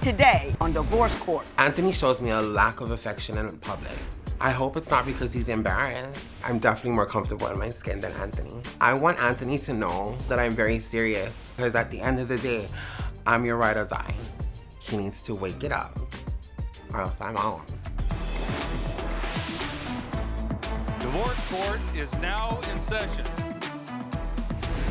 today on Divorce Court. Anthony shows me a lack of affection in public. I hope it's not because he's embarrassed. I'm definitely more comfortable in my skin than Anthony. I want Anthony to know that I'm very serious because at the end of the day, I'm your ride or die. He needs to wake it up or else I'm out. Divorce Court is now in session.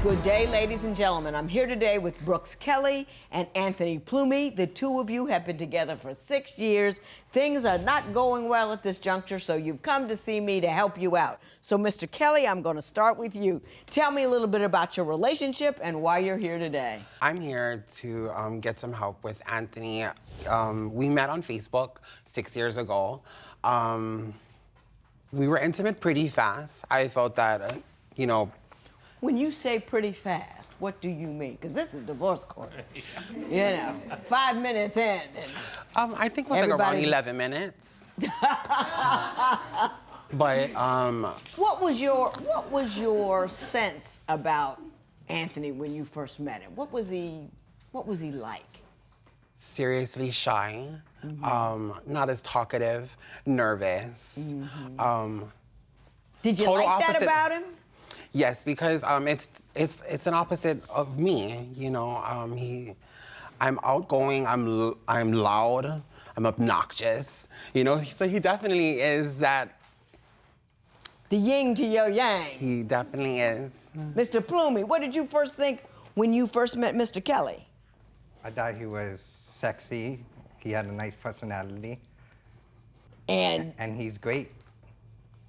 Good day, ladies and gentlemen. I'm here today with Brooks Kelly and Anthony Plumey. The two of you have been together for 6 years. Things are not going well at this juncture, so you've come to see me to help you out. So, Mr. Kelly, I'm going to start with you. Tell me a little bit about your relationship and why you're here today. I'm here to get some help with Anthony. We met on Facebook 6 years ago. We were intimate pretty fast. I felt that, you know. When you say pretty fast, what do you mean? Because this is divorce court. You know, 5 minutes in. I think it was like around 11 minutes. But What was your sense about Anthony when you first met him? What was he like? Seriously shy, not as talkative, nervous. Did you like that about him? Yes, because it's an opposite of me. You know, I'm outgoing. I'm loud. I'm obnoxious. You know, so he definitely is that. The yin to your yang. He definitely is. Mr. Plumey, what did you first think when you first met Mr. Kelly? I thought he was sexy. He had a nice personality. And he's great.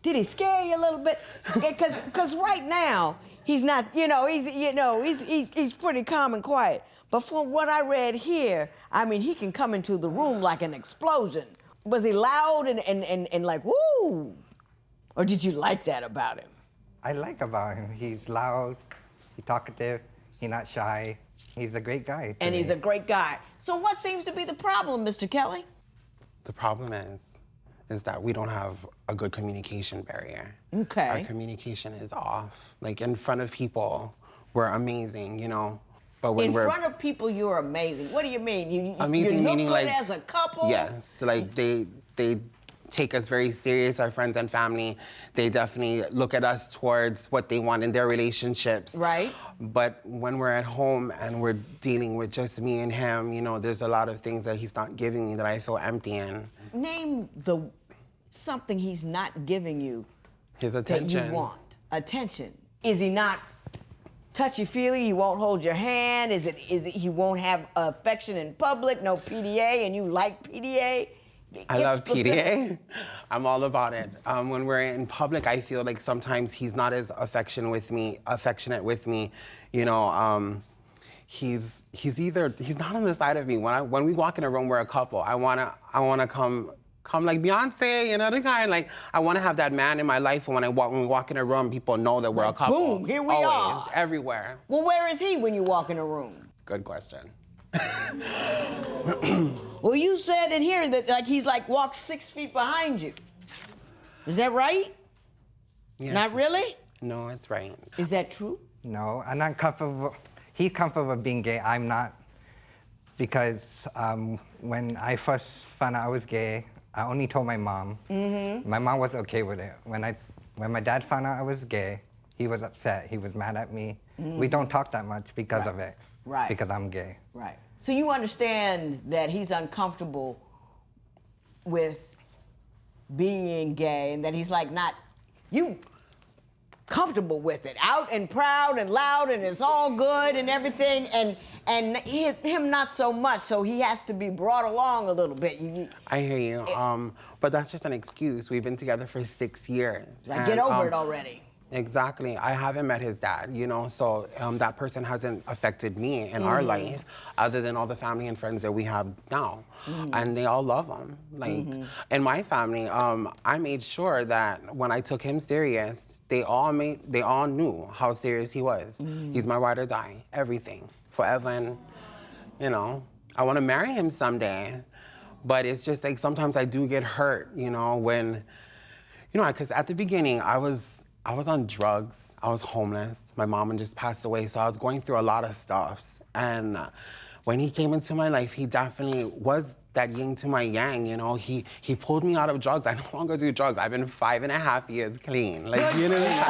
did he scare you a little bit? Because right now he's not. He's pretty calm and quiet. But from what I read here, I mean, he can come into the room like an explosion. Was he loud and like woo? Or did you like that about him? I like about him. He's loud. He's talkative. He's not shy. He's a great guy. And he's a great guy. So what seems to be the problem, Mr. Kelly? The problem is that we don't have a good communication barrier. Okay. Our communication is off. Like in front of people, we're amazing, you know. But when in front of people, you're amazing. What do you mean? Amazing you look meaning good like as a couple? Yes, like they take us very serious, our friends and family. They definitely look at us towards what they want in their relationships. Right. But when we're at home and we're dealing with just me and him, you know, there's a lot of things that he's not giving me that I feel empty in. Name something he's not giving you. His attention. That you want. Attention. Is he not touchy-feely? He won't hold your hand? Is it he won't have affection in public? No PDA, and you like PDA? I love PDA. I'm all about it. When we're in public, I feel like sometimes he's not as affectionate with me. You know, he's not on the side of me. When we walk in a room, we're a couple. I wanna come like Beyonce, you know, the kind. Like I wanna have that man in my life. And when we walk in a room, people know that we're a couple. Boom, here we Always, are. Everywhere. Well, where is he when you walk in a room? Good question. Well, you said in here that he's walks 6 feet behind you. Is that right? Yes. Not really? No, it's right. Is that true? No, I'm not comfortable. He's comfortable being gay. I'm not. Because when I first found out I was gay, I only told my mom. Mm-hmm. My mom was okay with it. When my dad found out I was gay, he was upset. He was mad at me. Mm-hmm. We don't talk that much because of it. Right. Because I'm gay. Right. So you understand that he's uncomfortable with being gay and that he's not comfortable with it. Out and proud and loud and it's all good and everything and him not so much, so he has to be brought along a little bit. I hear you, but that's just an excuse. We've been together for 6 years. Get over it already. Exactly. I haven't met his dad, you know, so that person hasn't affected me in our life other than all the family and friends that we have now. And they all love him. In my family, I made sure that when I took him serious, they all knew how serious he was. He's my ride or die, everything, forever. And, you know, I want to marry him someday. But it's just sometimes I do get hurt, you know, when, you know, because at the beginning I was on drugs. I was homeless. My mom had just passed away, so I was going through a lot of stuff. And when he came into my life, he definitely was that yin to my yang, you know. He pulled me out of drugs. I no longer do drugs. I've been 5.5 years clean. Like, you know what I'm saying?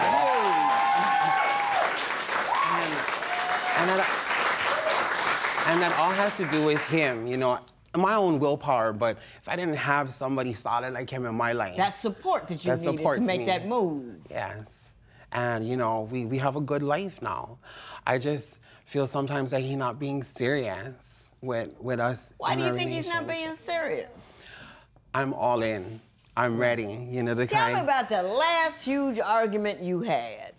And that all has to do with him, you know. My own willpower, but if I didn't have somebody solid like him in my life. That support that you needed to make that move. Yes. And, you know, we have a good life now. I just feel sometimes that he's not being serious with us. Why do you think he's not being serious? I'm all in. I'm ready. You know, Tell me about the last huge argument you had.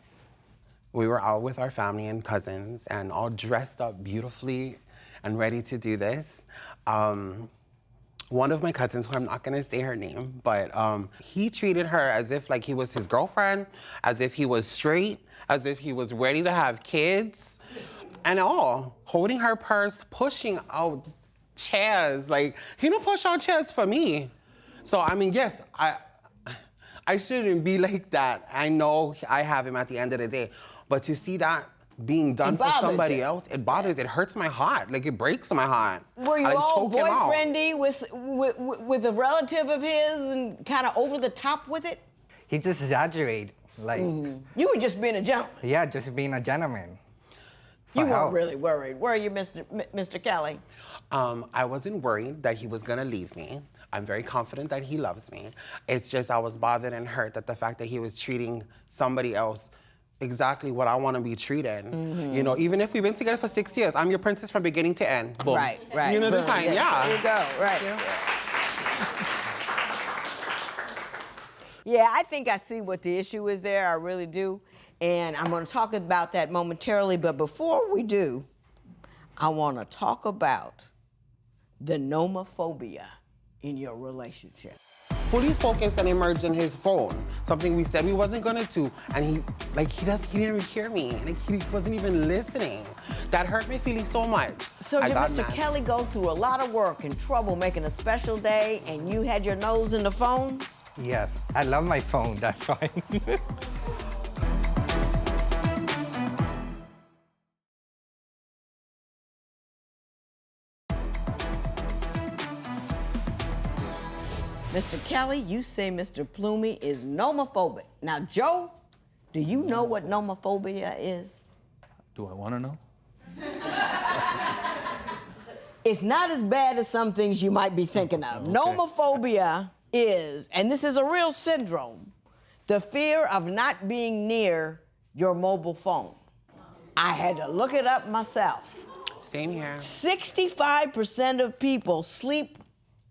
We were out with our family and cousins and all dressed up beautifully and ready to do this. One of my cousins, who I'm not gonna say her name, but he treated her as if like he was his girlfriend, as if he was straight, as if he was ready to have kids, and all. Holding her purse, pushing out chairs. Like, he don't push out chairs for me. So, I mean, yes, I shouldn't be like that. I know I have him at the end of the day, but to see that being done for somebody else, it bothers, it hurts my heart. Like, it breaks my heart. Were you all boyfriendy with a relative of his and kind of over the top with it? He just exaggerated. Like, You were just being a gentleman. yeah, just being a gentleman. You weren't really worried, were you, Mr. Kelly? I wasn't worried that he was gonna leave me. I'm very confident that he loves me. It's just I was bothered and hurt that the fact that he was treating somebody else exactly what I want to be treated. You know, even if we've been together for 6 years, I'm your princess from beginning to end. Boom. Right. You know the kind, yeah. There you go, right. Yeah, I think I see what the issue is there, I really do. And I'm gonna talk about that momentarily, but before we do, I wanna talk about the nomophobia in your relationship. Fully focused and immersed in his phone, something we said we wasn't gonna do, and he didn't even hear me. Like, he wasn't even listening. That hurt my feelings so much. So did Mr. Kelly go through a lot of work and trouble making a special day, and you had your nose in the phone? Yes, I love my phone, that's why. Mr. Kelly, you say Mr. Plumey is nomophobic. Now, Joe, do you know what nomophobia is? Do I want to know? It's not as bad as some things you might be thinking of. Okay. Nomophobia is, and this is a real syndrome, the fear of not being near your mobile phone. I had to look it up myself. Same here. 65% of people sleep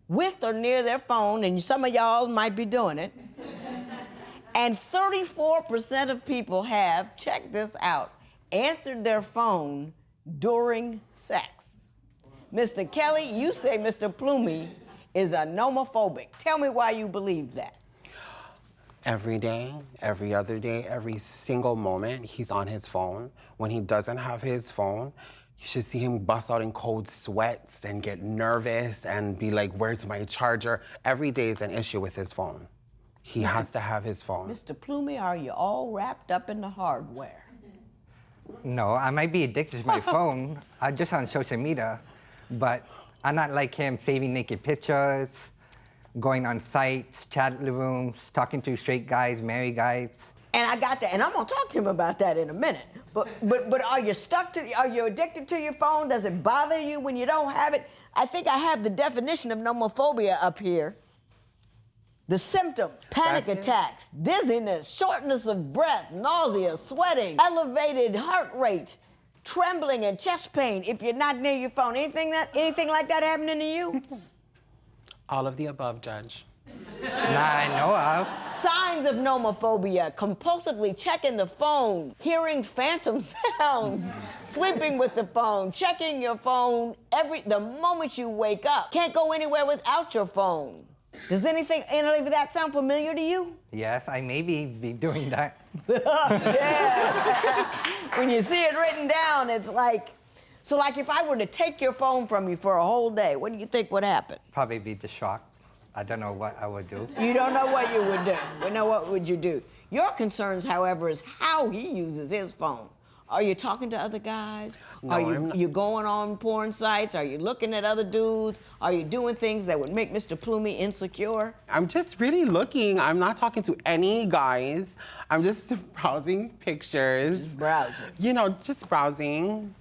with or near their phone, and some of y'all might be doing it. And 34% of people have, check this out, answered their phone during sex. Mr. Kelly, you say Mr. Plumey is a nomophobic. Tell me why you believe that. Every day, every other day, every single moment, he's on his phone. When he doesn't have his phone, you should see him bust out in cold sweats and get nervous and be like, where's my charger? Every day is an issue with his phone. He has to have his phone. Mr. Plumey, are you all wrapped up in the hardware? No, I might be addicted to my phone. I'm just on social media, but I'm not like him saving naked pictures, going on sites, chat rooms, talking to straight guys, married guys. And I got that, and I'm gonna talk to him about that in a minute. But are you addicted to your phone? Does it bother you when you don't have it? I think I have the definition of nomophobia up here. The symptom: panic attacks, dizziness, shortness of breath, nausea, sweating, elevated heart rate, trembling and chest pain if you're not near your phone. Anything like that happening to you? All of the above, Judge. Not I know of. Signs of nomophobia: compulsively checking the phone, hearing phantom sounds, sleeping with the phone, checking your phone the moment you wake up. Can't go anywhere without your phone. Does any of that sound familiar to you? Yes, I may be doing that. Yeah. When you see it written down, it's like, so like if I were to take your phone from you for a whole day, what do you think would happen? Probably be the shock. I don't know what I would do. You don't know what you would do. You know, what would you do? Your concerns, however, is how he uses his phone. Are you talking to other guys? No, Are I'm not. you going on porn sites? Are you looking at other dudes? Are you doing things that would make Mr. Plumey insecure? I'm just really looking. I'm not talking to any guys. I'm just browsing pictures. Just browsing. You know, just browsing.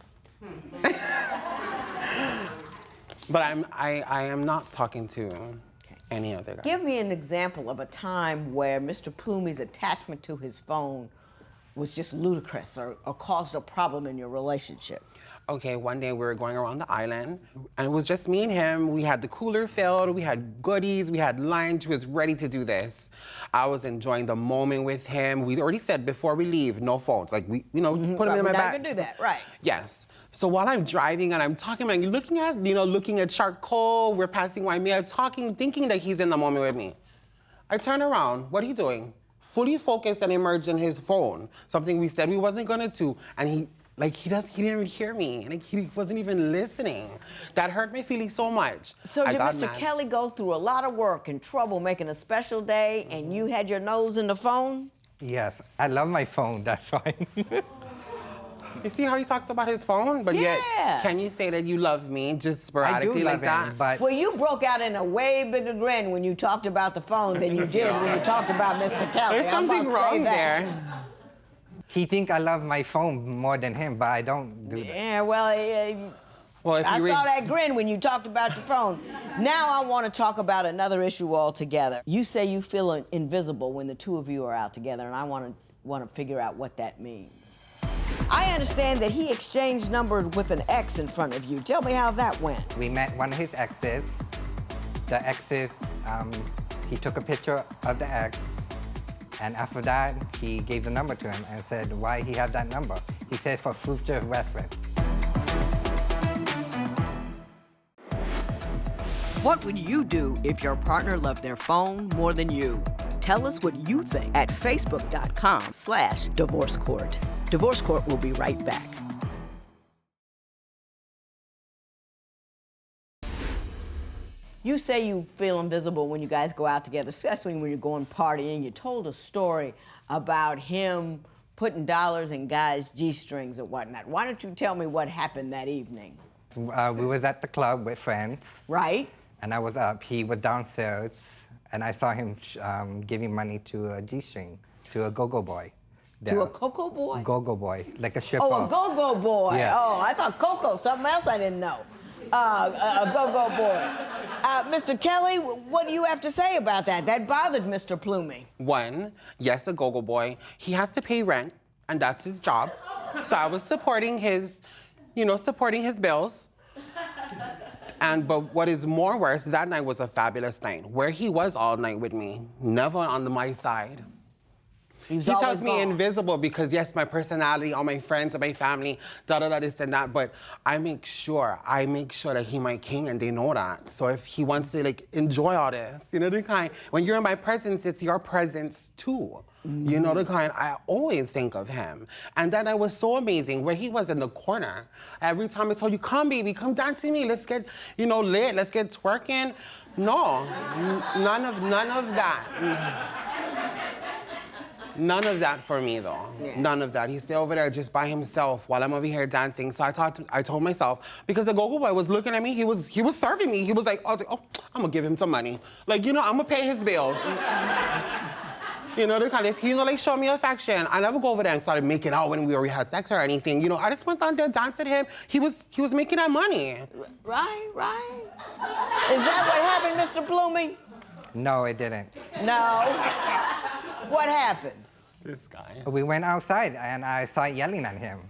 But I am not talking to any other guy. Give me an example of a time where Mr. Plumey's attachment to his phone was just ludicrous or caused a problem in your relationship. Okay, one day we were going around the island, and it was just me and him. We had the cooler filled, we had goodies, we had lunch, we was ready to do this. I was enjoying the moment with him. We already said before we leave, no phones. Like, we, put them in my We're not bag. gonna do that, right? Yes. So while I'm driving and I'm talking, like looking at charcoal, we're passing Waimea, talking, thinking that he's in the moment with me. I turn around, what are you doing? Fully focused and immersed in his phone, something we said we wasn't gonna do, and he didn't even hear me, like he wasn't even listening. That hurt my feelings so much. So I did got Mr. mad. Kelly go through a lot of work and trouble making a special day, and you had your nose in the phone? Yes, I love my phone, that's why. You see how he talks about his phone? But Yeah. yet, can you say that you love me just sporadically love like that? him, but Well, you broke out in a way bigger grin when you talked about the phone than you did when you talked about Mr. Kelly. There's I must something say wrong that. there. he think I love my phone more than him, but I don't do that. Yeah, well, Well, if I you saw that grin when you talked about your phone. Now I want to talk about another issue altogether. You say you feel invisible when the two of you are out together, and I want to figure out what that means. I understand that he exchanged numbers with an ex in front of you. Tell me how that went. We met one of his exes. The exes, he took a picture of the ex, and after that, he gave the number to him and said why he had that number. He said for future reference. What would you do if your partner loved their phone more than you? Tell us what you think at facebook.com/Divorce Court. Divorce Court will be right back. You say you feel invisible when you guys go out together, especially when you're going partying. You told a story about him putting dollars in guys' G-strings and whatnot. Why don't you tell me what happened that evening? We was at the club with friends, Right? and I was up. He was downstairs, and I saw him giving money to a G-string, to a go-go boy. To a Coco boy? Go-go boy, like a stripper. Oh, a go-go boy. Yeah. Oh, I thought Coco, something else I didn't know. A go-go boy. Mr. Kelly, what do you have to say about that? That bothered Mr. Plumey. One, yes, a go-go boy. He has to pay rent, and that's his job. So I was supporting his, supporting his bills. But what is more worse, that night was a fabulous night, where he was all night with me, never on my side. He was He always tells me gone. invisible because, yes, my personality, all my friends and my family, this and that, but I make sure that he my king, and they know that. So if he wants to, enjoy all this, the kind, when you're in my presence, it's your presence too. The kind, I always think of him. And that night was so amazing, where he was in the corner. Every time I told you, come baby, come dance with me, let's get, lit, let's get twerking. No, none of that. None of that for me, though. Yeah. None of that. He's still over there just by himself while I'm over here dancing. So I told myself, because the go-go boy was looking at me, he was serving me. I was like, oh, I'm gonna give him some money. I'm gonna pay his bills. The kind, if he show me affection, I never go over there and started making out when we already had sex or anything. I just went down there, danced with him. He was making that money. Right. Is that what happened, Mr. Plumey? No, it didn't. No. What happened? This guy. We went outside, and I started yelling at him.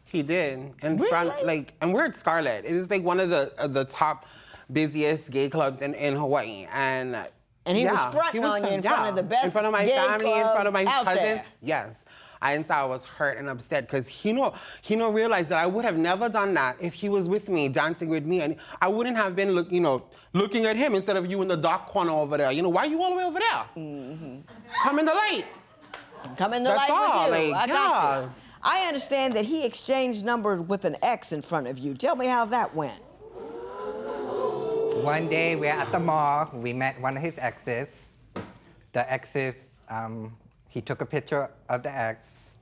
He did. In Really? front, and we're at Scarlet. It is one of the top busiest gay clubs in Hawaii. And he was fronting on you in front of the best in front of my gay family, in front of my club out cousins. there. Yes. And so I was hurt and upset because he realized that I would have never done that if he was with me, dancing with me, and I wouldn't have been looking at him instead of you in the dark corner over there. Why are you all the way over there? Mm-hmm. Come in the light. Come in the That's light all, with you. I got yeah. you. I understand that he exchanged numbers with an ex in front of you. Tell me how that went. One day, we were at the mall. We met one of his exes. The exes, he took a picture of the ex.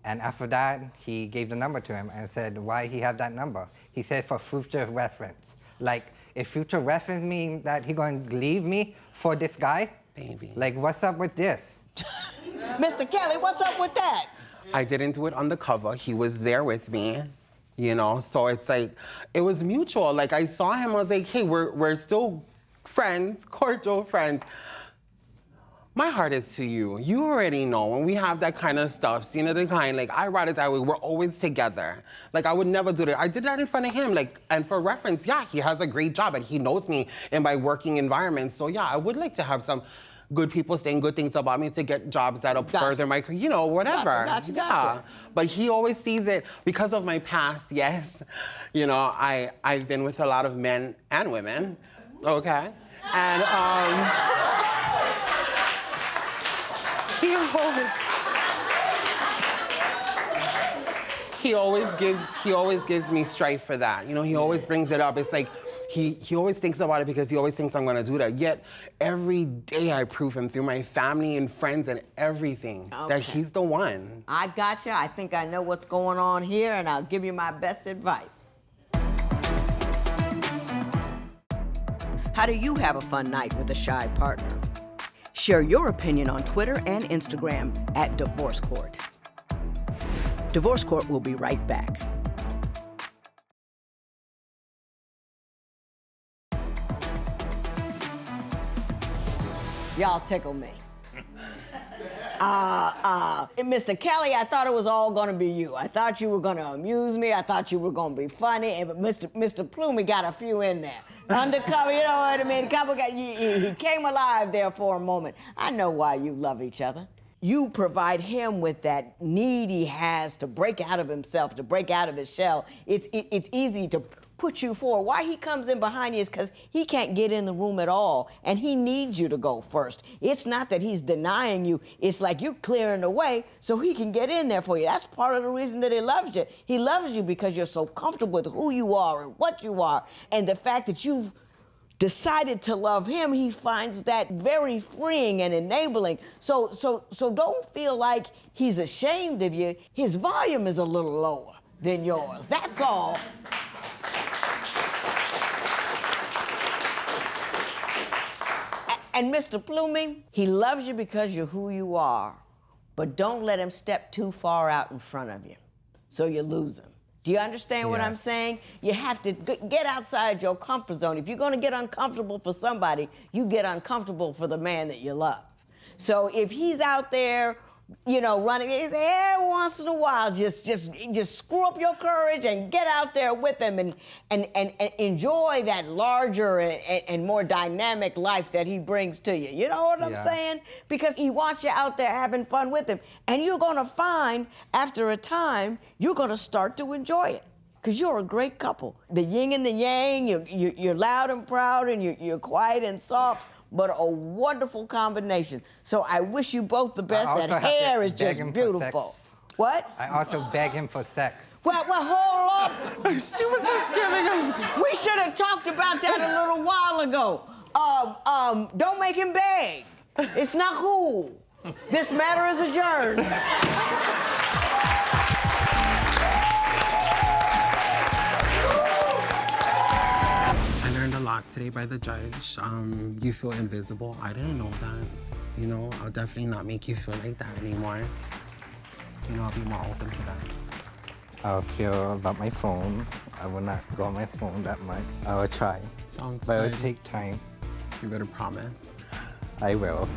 And after that, he gave the number to him and said why he had that number. He said for future reference. Like, if future reference means that he going to leave me for this guy? Baby. Like, what's up with this? Mr. Kelly, what's up with that? I didn't do it undercover. He was there with me, you know? So it's like, it was mutual. Like, I saw him, I was like, hey, we're still friends, cordial friends. My heart is to you. You already know when we have that kind of stuff, seeing the kind, like, I ride it that way, we're always together. Like, I would never do that. I did that in front of him, like, and for reference, yeah, he has a great job and he knows me in my working environment. So yeah, I would like to have some good people saying good things about me to get jobs that'll further my career, you know, whatever. Gotcha. Yeah. But he always sees it because of my past, yes. You know, I've been with a lot of men and women, okay? And, he always gives me strife for that. You know, he always brings it up. It's like he always thinks about it because he always thinks I'm gonna do that. Yet every day I prove him through my family and friends and everything that he's the one. I gotcha. I think I know what's going on here, and I'll give you my best advice. How do you have a fun night with a shy partner? Share your opinion on Twitter and Instagram at Divorce Court. Divorce Court will be right back. Y'all tickle me. Mr. Kelly, I thought it was all gonna be you. I thought you were gonna amuse me. I thought you were gonna be funny. But Mr. Plumey got a few in there. Undercover, you know what I mean? He came alive there for a moment. I know why you love each other. You provide him with that need he has to break out of himself, to break out of his shell. It's easy to put you forward. Why he comes in behind you is because he can't get in the room at all, and he needs you to go first. It's not that he's denying you. It's like you're clearing the way so he can get in there for you. That's part of the reason that he loves you. He loves you because you're so comfortable with who you are and what you are, and the fact that you've decided to love him, he finds that very freeing and enabling. So don't feel like he's ashamed of you. His volume is a little lower than yours. That's all. And Mr. Plumey, he loves you because you're who you are, but don't let him step too far out in front of you, so you lose him. Do you understand what I'm saying? You have to get outside your comfort zone. If you're gonna get uncomfortable for somebody, you get uncomfortable for the man that you love. So if he's out there, you know, running, every once in a while, just screw up your courage and get out there with him and enjoy that larger and more dynamic life that he brings to you. You know what I'm saying? Because he wants you out there having fun with him. And you're gonna find, after a time, you're gonna start to enjoy it. Because you're a great couple. The yin and the yang, you're loud and proud, and you're quiet and soft, but a wonderful combination. So I wish you both the best. That hair is just beautiful. What? I also beg him for sex. Well, hold up. She was just giving us. We should have talked about that a little while ago. Don't make him beg. It's not cool. This matter is adjourned. A lot today by the judge. You feel invisible. I didn't know that. You know, I'll definitely not make you feel like that anymore. You know, I'll be more open to that. I'll feel about my phone. I will not go on my phone that much. I will try. Sounds but good. it will take time. You better promise. I will.